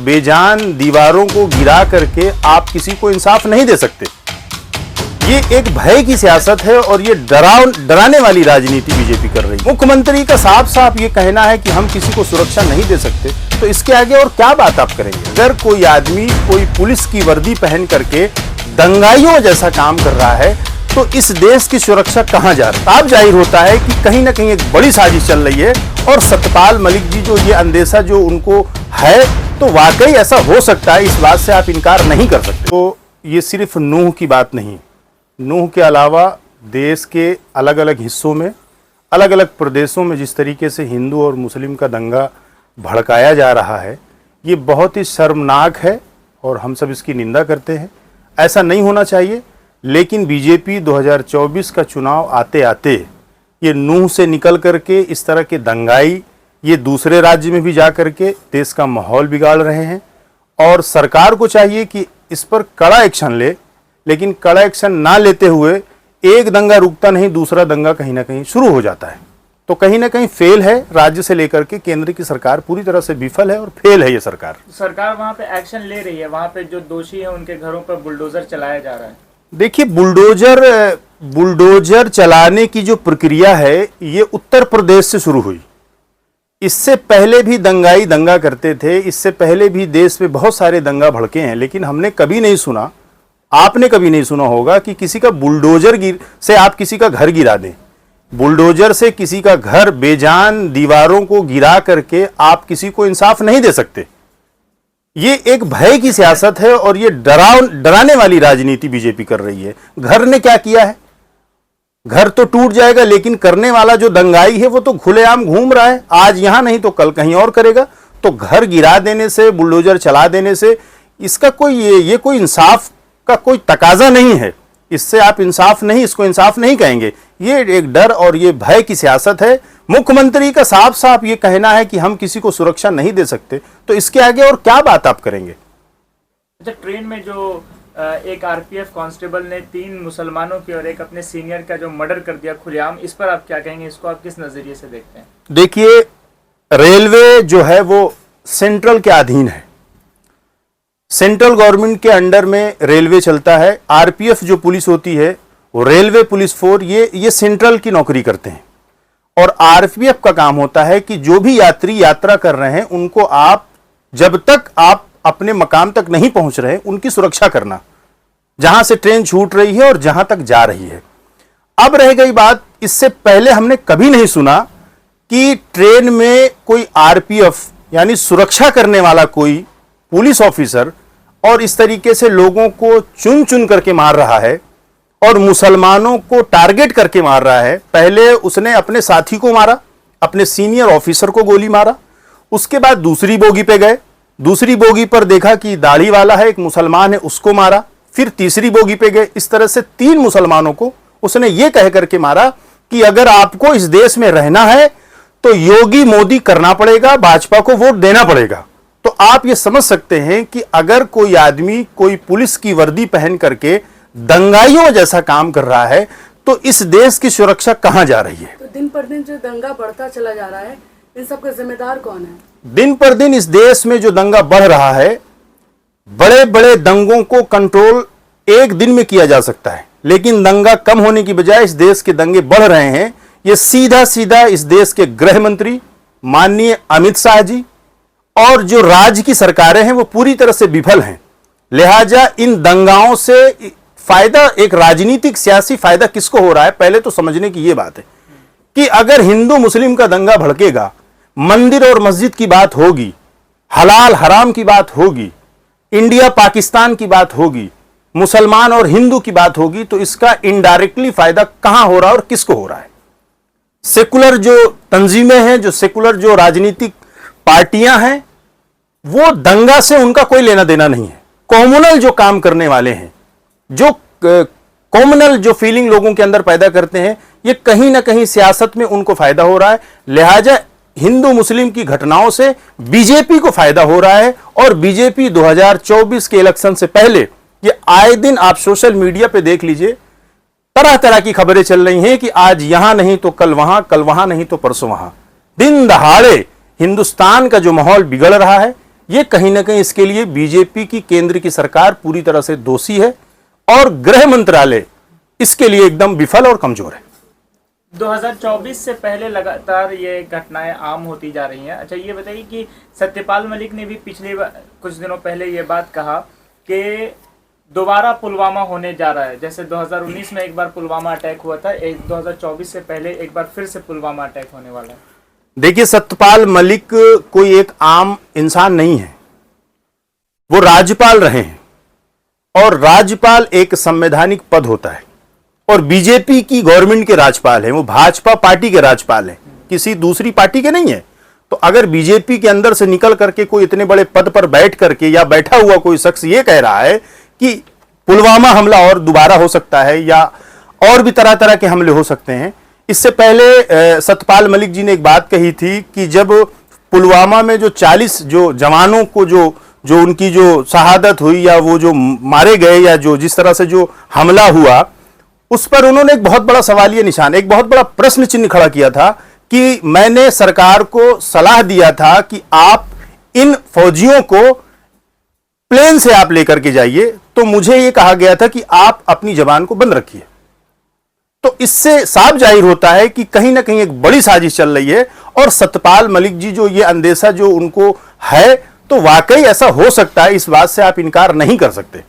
बेजान दीवारों को गिरा करके आप किसी को इंसाफ नहीं दे सकते। ये एक भय की सियासत है और ये डराने वाली राजनीति बीजेपी कर रही है। मुख्यमंत्री का साफ साफ ये कहना है कि हम किसी को सुरक्षा नहीं दे सकते, तो इसके आगे और क्या बात आप करेंगे। अगर कोई आदमी कोई पुलिस की वर्दी पहन करके दंगाइयों जैसा काम कर रहा है तो इस देश की सुरक्षा कहां जा रही है। साफ जाहिर होता है कि कहीं ना कहीं एक बड़ी साजिश चल रही है और सत्यपाल मलिक जी जो ये अंदेशा जो उनको है, तो वाकई ऐसा हो सकता है, इस बात से आप इनकार नहीं कर सकते। तो ये सिर्फ नूह की बात नहीं, नूह के अलावा देश के अलग अलग हिस्सों में, अलग अलग प्रदेशों में जिस तरीके से हिंदू और मुस्लिम का दंगा भड़काया जा रहा है, ये बहुत ही शर्मनाक है और हम सब इसकी निंदा करते हैं। ऐसा नहीं होना चाहिए, लेकिन बीजेपी 2024 का चुनाव आते आते ये नूह से निकल करके इस तरह के दंगाई ये दूसरे राज्य में भी जा करके देश का माहौल बिगाड़ रहे हैं और सरकार को चाहिए कि इस पर कड़ा एक्शन ले, लेकिन कड़ा एक्शन ना लेते हुए एक दंगा रुकता नहीं, दूसरा दंगा कहीं ना कहीं शुरू हो जाता है। तो कहीं ना कहीं फेल है राज्य से लेकर के केंद्र की सरकार, पूरी तरह से विफल है और फेल है ये सरकार। सरकार वहाँ पे एक्शन ले रही है, वहाँ पे जो दोषी है उनके घरों पर बुलडोजर चलाया जा रहा है। देखिए, बुलडोजर चलाने की जो प्रक्रिया है ये उत्तर प्रदेश से शुरू हुई। इससे पहले भी दंगाई दंगा करते थे, इससे पहले भी देश में बहुत सारे दंगा भड़के हैं, लेकिन हमने कभी नहीं सुना, आपने कभी नहीं सुना होगा कि किसी का बुलडोजर से आप किसी का घर गिरा दें। बुलडोजर से किसी का घर, बेजान दीवारों को गिरा करके आप किसी को इंसाफ नहीं दे सकते। ये एक भय की सियासत है और ये डराने वाली राजनीति बीजेपी कर रही है। घर ने क्या किया है? घर तो टूट जाएगा, लेकिन करने वाला जो दंगाई है वो तो खुलेआम घूम रहा है, आज यहां नहीं तो कल कहीं और करेगा। तो घर गिरा देने से, बुलडोजर चला देने से इसका कोई ये कोई इंसाफ का कोई तकाजा नहीं है। इससे आप इंसाफ नहीं, इसको इंसाफ नहीं कहेंगे। ये एक डर और ये भय की सियासत है। मुख्यमंत्री का साफ साफ ये कहना है कि हम किसी को सुरक्षा नहीं दे सकते, तो इसके आगे और क्या बात आप करेंगे। अच्छा, ट्रेन में जो एक आरपीएफ कांस्टेबल ने 3 मुसलमानों की और एक अपने सीनियर का जो मर्डर कर दिया खुलेआम, इस पर आप क्या कहेंगे? इसको आप किस नजरिए से देखते हैं? देखिए, रेलवे जो है वो सेंट्रल के अधीन है, सेंट्रल गवर्नमेंट के अंडर में रेलवे चलता है। आरपीएफ जो पुलिस होती है वो रेलवे पुलिस फोर्स, ये सेंट्रल की नौकरी करते हैं और आरपीएफ का काम होता है कि जो भी यात्री यात्रा कर रहे हैं उनको आप, जब तक आप अपने मकाम तक नहीं पहुंच रहे, उनकी सुरक्षा करना, जहां से ट्रेन छूट रही है और जहां तक जा रही है। अब रह गई बात, इससे पहले हमने कभी नहीं सुना कि ट्रेन में कोई आरपीएफ यानी सुरक्षा करने वाला कोई पुलिस ऑफिसर और इस तरीके से लोगों को चुन चुन करके मार रहा है और मुसलमानों को टारगेट करके मार रहा है। पहले उसने अपने साथी को मारा, अपने सीनियर ऑफिसर को गोली मारा, उसके बाद दूसरी बोगी पे गए, दूसरी बोगी पर देखा कि दाढ़ी वाला है, एक मुसलमान है, उसको मारा, फिर तीसरी बोगी पे गए। इस तरह से 3 मुसलमानों को उसने ये कह करके मारा कि अगर आपको इस देश में रहना है तो योगी मोदी करना पड़ेगा, भाजपा को वोट देना पड़ेगा। तो आप ये समझ सकते हैं कि अगर कोई आदमी कोई पुलिस की वर्दी पहन करके दंगाइयों जैसा काम कर रहा है तो इस देश की सुरक्षा कहां जा रही है। तो दिन पर दिन जो दंगा बढ़ता चला जा रहा है, इन सब का जिम्मेदार कौन है? दिन पर दिन इस देश में जो दंगा बढ़ रहा है, बड़े बड़े दंगों को कंट्रोल एक दिन में किया जा सकता है, लेकिन दंगा कम होने की बजाय इस देश के दंगे बढ़ रहे हैं। ये सीधा सीधा इस देश के गृह मंत्री माननीय अमित शाह जी और जो राज्य की सरकारें हैं वो पूरी तरह से विफल हैं। लिहाजा इन दंगाओं से फायदा, एक राजनीतिक सियासी फायदा किसको हो रहा है, पहले तो समझने की यह बात है कि अगर हिंदू मुस्लिम का दंगा भड़केगा, मंदिर और मस्जिद की बात होगी, हलाल हराम की बात होगी, इंडिया पाकिस्तान की बात होगी, मुसलमान और हिंदू की बात होगी, तो इसका इनडायरेक्टली फायदा कहां हो रहा है और किसको हो रहा है। सेकुलर जो तंजीमें हैं, जो सेकुलर जो राजनीतिक पार्टियां हैं, वो दंगा से उनका कोई लेना देना नहीं है। कॉम्युनल जो काम करने वाले हैं, जो कॉम्युनल जो फीलिंग लोगों के अंदर पैदा करते हैं, ये कहीं ना कहीं सियासत में उनको फायदा हो रहा है। लिहाजा हिंदू मुस्लिम की घटनाओं से बीजेपी को फायदा हो रहा है और बीजेपी 2024 के इलेक्शन से पहले, ये आए दिन आप सोशल मीडिया पे देख लीजिए, तरह तरह की खबरें चल रही हैं कि आज यहां नहीं तो कल वहां, कल वहां नहीं तो परसों वहां। दिन दहाड़े हिंदुस्तान का जो माहौल बिगड़ रहा है, ये कहीं ना कहीं इसके लिए बीजेपी की केंद्र की सरकार पूरी तरह से दोषी है और गृह मंत्रालय इसके लिए एकदम विफल और कमजोर है। 2024 से पहले लगातार ये घटनाएं आम होती जा रही हैं। अच्छा, ये बताइए कि सत्यपाल मलिक ने भी पिछले कुछ दिनों पहले ये बात कहा कि दोबारा पुलवामा होने जा रहा है। जैसे 2019 में एक बार पुलवामा अटैक हुआ था, 2024 से पहले एक बार फिर से पुलवामा अटैक होने वाला है। देखिए, सत्यपाल मलिक कोई एक आम इंसान नहीं है, वो राज्यपाल रहे हैं और राज्यपाल एक संवैधानिक पद होता है और बीजेपी की गवर्नमेंट के राज्यपाल हैं, वो भाजपा पार्टी के राज्यपाल हैं, किसी दूसरी पार्टी के नहीं है। तो अगर बीजेपी के अंदर से निकल करके कोई इतने बड़े पद पर बैठ करके या बैठा हुआ कोई शख्स ये कह रहा है कि पुलवामा हमला और दोबारा हो सकता है या और भी तरह तरह के हमले हो सकते हैं। इससे पहले सत्यपाल मलिक जी ने एक बात कही थी कि जब पुलवामा में जो 40 जो जवानों को जो उनकी जो शहादत हुई या वो जो मारे गए या जो जिस तरह से जो हमला हुआ, उस पर उन्होंने एक बहुत बड़ा सवालिया निशान, एक बहुत बड़ा प्रश्न चिन्ह खड़ा किया था कि मैंने सरकार को सलाह दिया था कि आप इन फौजियों को प्लेन से आप लेकर के जाइए, तो मुझे यह कहा गया था कि आप अपनी जबान को बंद रखिए। तो इससे साफ जाहिर होता है कि कहीं ना कहीं एक बड़ी साजिश चल रही है और सत्यपाल मलिक जी जो ये अंदेशा जो उनको है, तो वाकई ऐसा हो सकता है, इस बात से आप इनकार नहीं कर सकते।